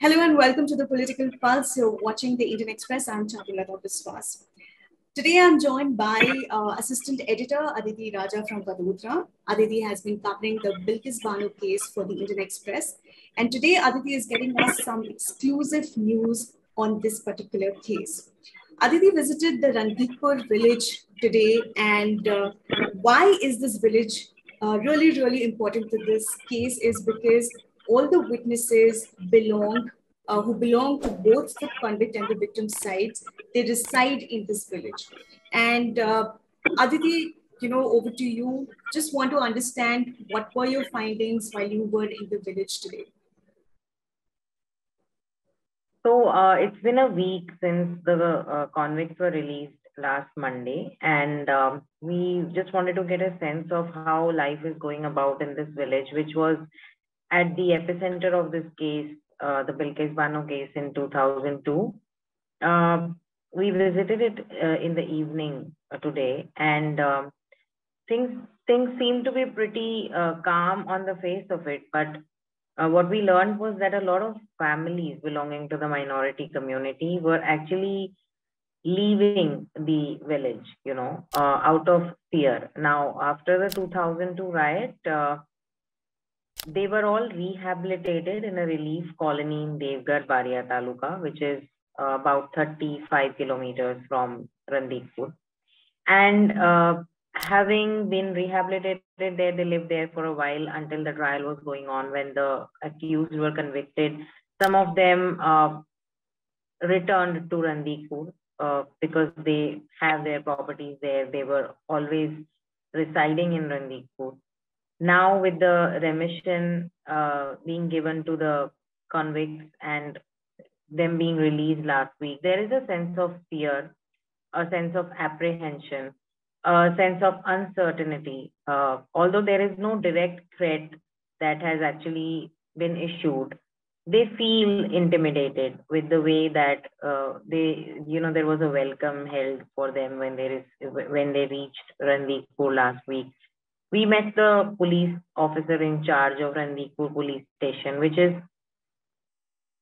Hello and welcome to the Political Pulse. You're watching the Indian Express. I'm Chakulata Biswas. Today I'm joined by Assistant Editor Aditi Raja from Vadodara. Aditi has been covering the Bilkis Bano case for the Indian Express. And today Aditi is getting us some exclusive news on this particular case. Aditi visited the Randhikpur village today. And why is this village really important to this case is because all the witnesses who belong to both the convict and the victim sides, they reside in this village. And Aditi, over to you. Just want to understand what were your findings while you were in the village today? So it's been a week since the convicts were released last Monday, and we just wanted to get a sense of how life is going about in this village, which was at the epicenter of this case, the Bilkis Bano case in 2002. We visited it in the evening today, and things seem to be pretty calm on the face of it, but what we learned was that a lot of families belonging to the minority community were actually leaving the village, out of fear. Now, after the 2002 riot, they were all rehabilitated in a relief colony in Devgarh, Baria taluka, which is about 35 kilometers from Randhikpur. And having been rehabilitated there, they lived there for a while until the trial was going on. When the accused were convicted, some of them returned to Randhikpur because they have their properties there. They were always residing in Randhikpur. Now, with the remission being given to the convicts and them being released last week, there is a sense of fear, a sense of apprehension, a sense of uncertainty. Although there is no direct threat that has actually been issued, they feel intimidated with the way that there was a welcome held for them when they reached Randhikpur last week. We met the police officer in charge of Randhikpur police station, which is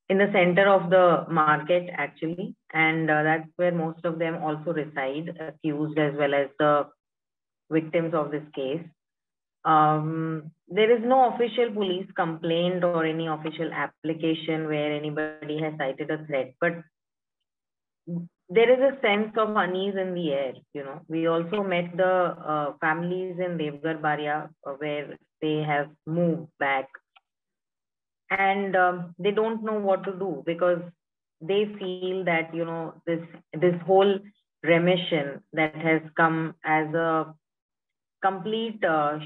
in the center of the market, actually, and that's where most of them also reside, accused as well as the victims of this case. There is no official police complaint or any official application where anybody has cited a threat, but there is a sense of unease in the air. We also met the families in Devgarh, Baria, where they have moved back, and they don't know what to do because they feel that this whole remission that has come as a complete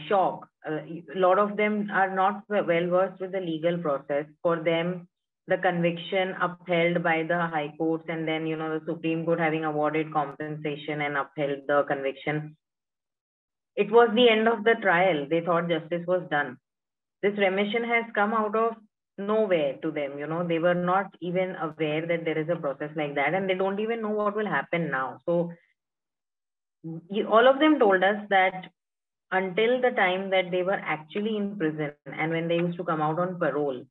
shock. A lot of them are not well versed with the legal process. For them, the conviction upheld by the high courts and then the Supreme Court having awarded compensation and upheld the conviction, it was the end of the trial. They thought justice was done. This remission has come out of nowhere to them. They were not even aware that there is a process like that, and they don't even know what will happen now. So all of them told us that until the time that they were actually in prison and when they used to come out on parole,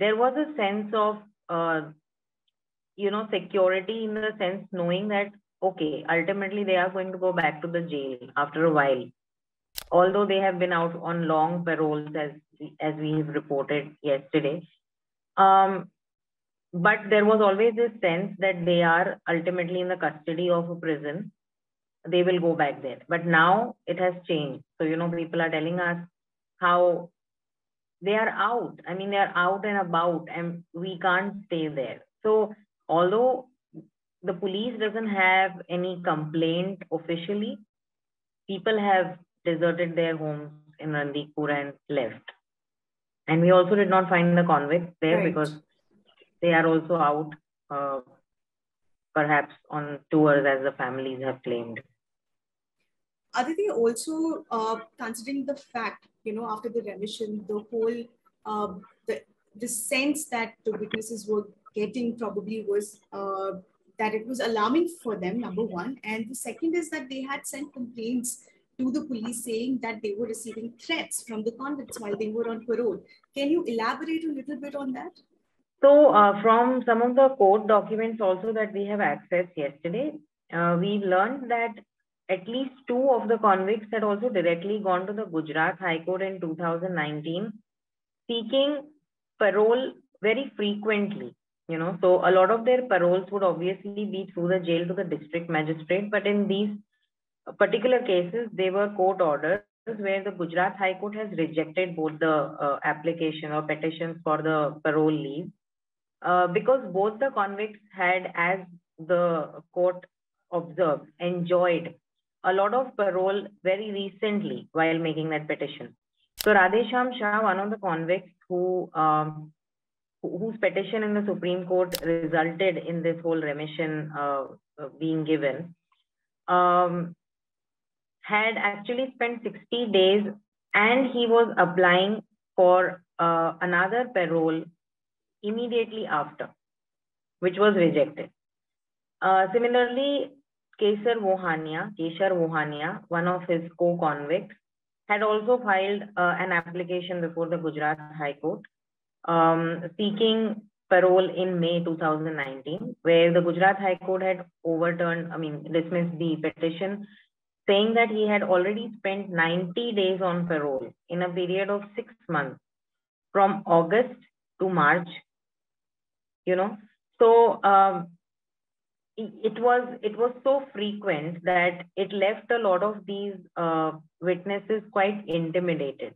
there was a sense of security, in the sense knowing that okay, ultimately they are going to go back to the jail after a while, although they have been out on long paroles as we have reported yesterday. But there was always this sense that they are ultimately in the custody of a prison. They will go back there. But now it has changed. So, people are telling us how they are out. I mean, they are out and about and we can't stay there. So, although the police doesn't have any complaint officially, people have deserted their homes in Randhikpur and left. And we also did not find the convicts there, right, because they are also out, perhaps on tours, as the families have claimed. Aditi, also considering the fact, after the remission, the whole, the sense that the witnesses were getting probably was that it was alarming for them, number one. And the second is that they had sent complaints to the police saying that they were receiving threats from the convicts while they were on parole. Can you elaborate a little bit on that? So from some of the court documents also that we have accessed yesterday, we've learned that at least two of the convicts had also directly gone to the Gujarat High Court in 2019 seeking parole very frequently. So a lot of their paroles would obviously be through the jail to the district magistrate, but in these particular cases, they were court orders where the Gujarat High Court has rejected both the application or petitions for the parole leave because both the convicts had, as the court observed, enjoyed a lot of parole very recently while making that petition. So Radhesham Shah, one of the convicts whose petition in the Supreme Court resulted in this whole remission being given, had actually spent 60 days and he was applying for another parole immediately after, which was rejected. Similarly, Keshar Wohania, one of his co-convicts, had also filed an application before the Gujarat High Court seeking parole in May 2019, where the Gujarat High Court had dismissed the petition, saying that he had already spent 90 days on parole in a period of 6 months from August to March. So it was so frequent that it left a lot of these witnesses quite intimidated.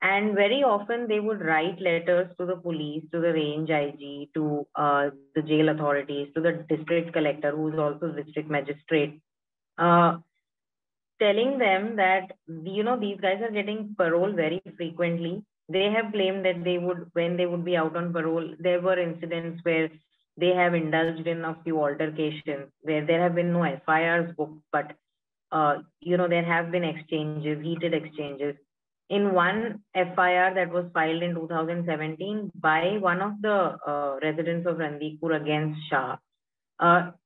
And very often they would write letters to the police, to the range IG, to the jail authorities, to the district collector, who is also district magistrate, telling them that, these guys are getting parole very frequently. They have claimed that when they would be out on parole, there were incidents where they have indulged in a few altercations where there have been no FIRs booked, but, there have been heated exchanges. In one FIR that was filed in 2017 by one of the residents of Randhikpur against Shah,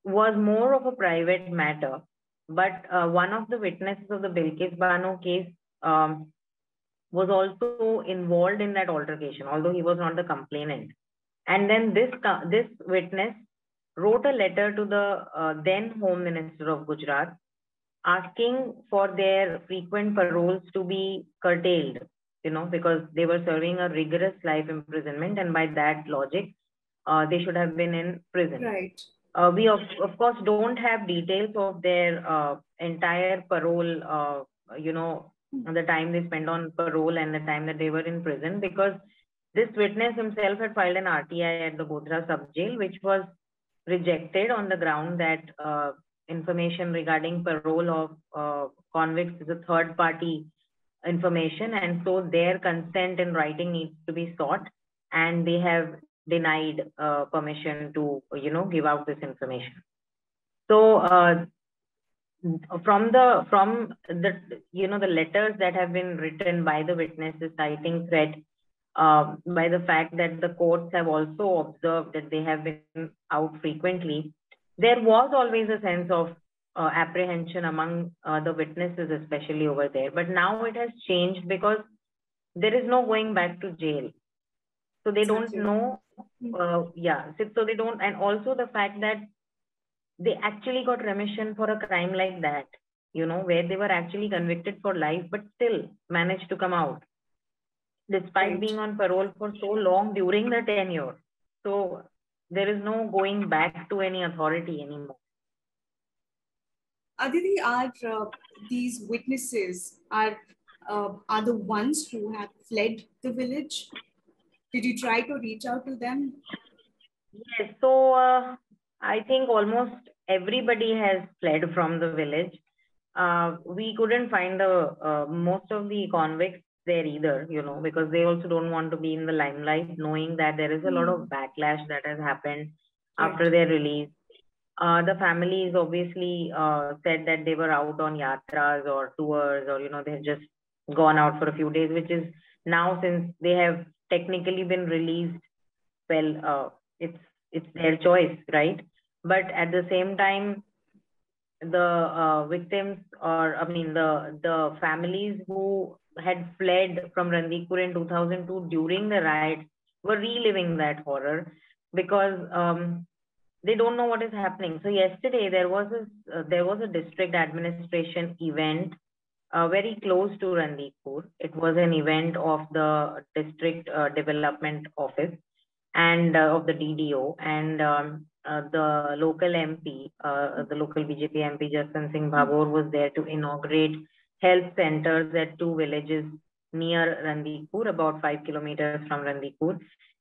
was more of a private matter. But one of the witnesses of the Bilkis Bano case was also involved in that altercation, although he was not the complainant. And then this witness wrote a letter to the then Home Minister of Gujarat, asking for their frequent paroles to be curtailed, because they were serving a rigorous life imprisonment, and by that logic, they should have been in prison. Right. We of course don't have details of their entire parole, the time they spent on parole and the time that they were in prison, because this witness himself had filed an RTI at the Godhra sub-jail, which was rejected on the ground that information regarding parole of convicts is a third-party information, and so their consent in writing needs to be sought, and they have denied permission to, give out this information. So from the letters that have been written by the witnesses citing threat, by the fact that the courts have also observed that they have been out frequently, there was always a sense of apprehension among the witnesses, especially over there. But now it has changed because there is no going back to jail. So they don't know, so they don't, and also the fact that they actually got remission for a crime like that, where they were actually convicted for life, but still managed to come out, despite being on parole for so long during the tenure. So there is no going back to any authority anymore. Aditi, are these witnesses are the ones who have fled the village? Did you try to reach out to them? Yes, so I think almost everybody has fled from the village. We couldn't find most of the convicts there either, because they also don't want to be in the limelight, knowing that there is a lot of backlash that has happened after their release. The families obviously said that they were out on yatras or tours, or they have just gone out for a few days, which is now, since they have technically been released, well, it's their choice, right? But at the same time, the victims, or the families who had fled from Randhikpur in 2002 during the riots were reliving that horror. because they don't know what is happening. So yesterday there was a district administration event very close to Randhikpur. It was an event of the district development office and of the DDO, and the local MP, the local BJP MP Jaswant Singh Bhabor was there to inaugurate health centers at 2 villages near Randhikpur, about 5 kilometers from Randhikpur.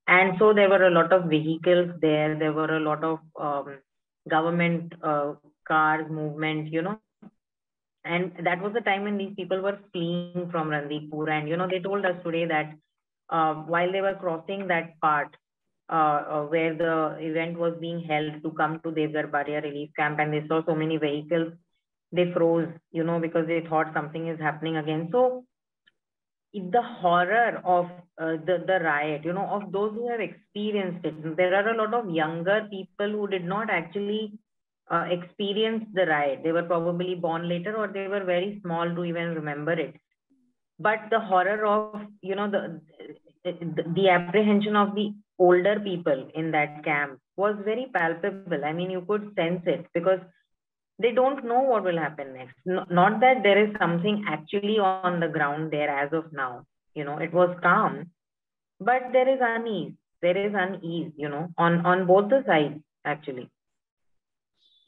And so there were a lot of vehicles there. There were a lot of government cars movement, and that was the time when these people were fleeing from Randhikpur. And, they told us today that while they were crossing that part where the event was being held to come to Devgarh Baria relief camp, and they saw so many vehicles, they froze, because they thought something is happening again. So the horror of the riot, of those who have experienced it, there are a lot of younger people who did not actually experience the riot. They were probably born later, or they were very small to even remember it. But the horror of, the apprehension of the older people in that camp was very palpable. I mean, you could sense it, because they don't know what will happen next. Not that there is something actually on the ground there as of now. It was calm, but there is unease. There is unease, on both the sides, actually.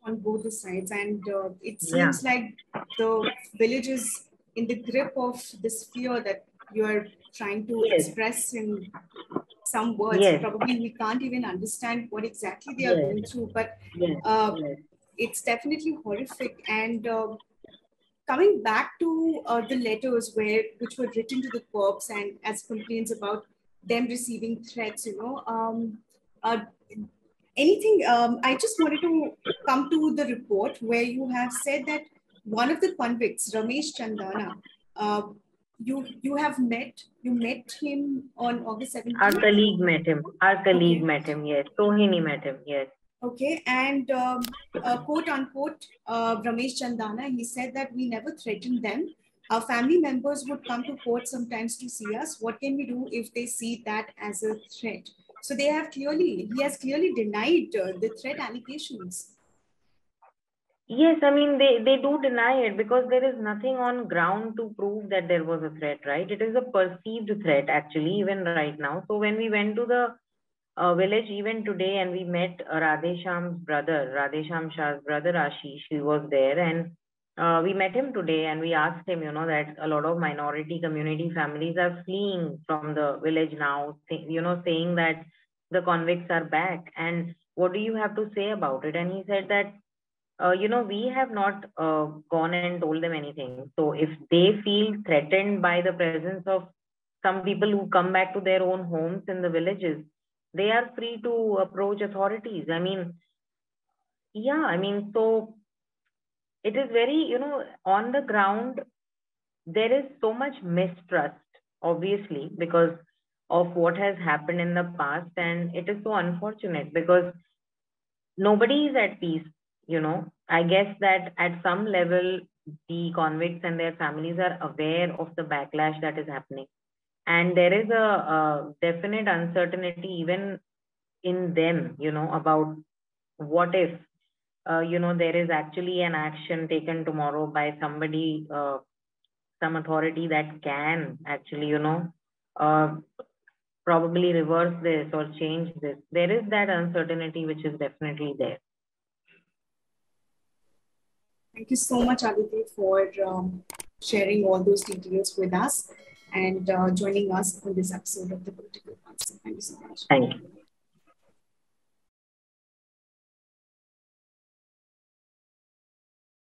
On both the sides. And it seems like the village is in the grip of this fear that you are trying to express in some words. Probably we can't even understand what exactly they are going through, but it's definitely horrific. And coming back to the letters which were written to the corps and as complaints about them receiving threats, anything, I just wanted to come to the report where you have said that one of the convicts, Ramesh Chandana, you met him on August 17th? Our colleague met him, yes. Sohini met him, yes. Okay, and quote unquote, Ramesh Chandana, he said that we never threatened them. Our family members would come to court sometimes to see us. What can we do if they see that as a threat? So he has clearly denied the threat allegations. Yes, I mean, they do deny it, because there is nothing on ground to prove that there was a threat, right? It is a perceived threat, actually, even right now. So when we went to the village even today, and we met Radhesham Shah's brother, Ashish, he was there, and we met him today, and we asked him, that a lot of minority community families are fleeing from the village now, saying that the convicts are back, and what do you have to say about it? And he said that, we have not gone and told them anything. So if they feel threatened by the presence of some people who come back to their own homes in the villages, they are free to approach authorities. I mean, so it is very, on the ground, there is so much mistrust, obviously, because of what has happened in the past. And it is so unfortunate, because nobody is at peace. I guess that at some level, the convicts and their families are aware of the backlash that is happening. And there is a definite uncertainty even in them, about what if, there is actually an action taken tomorrow by somebody, some authority that can actually, probably reverse this or change this. There is that uncertainty which is definitely there. Thank you so much, Aditi, for sharing all those details with us and joining us on this episode of The Political Pulse. Thank you so much. Thank you.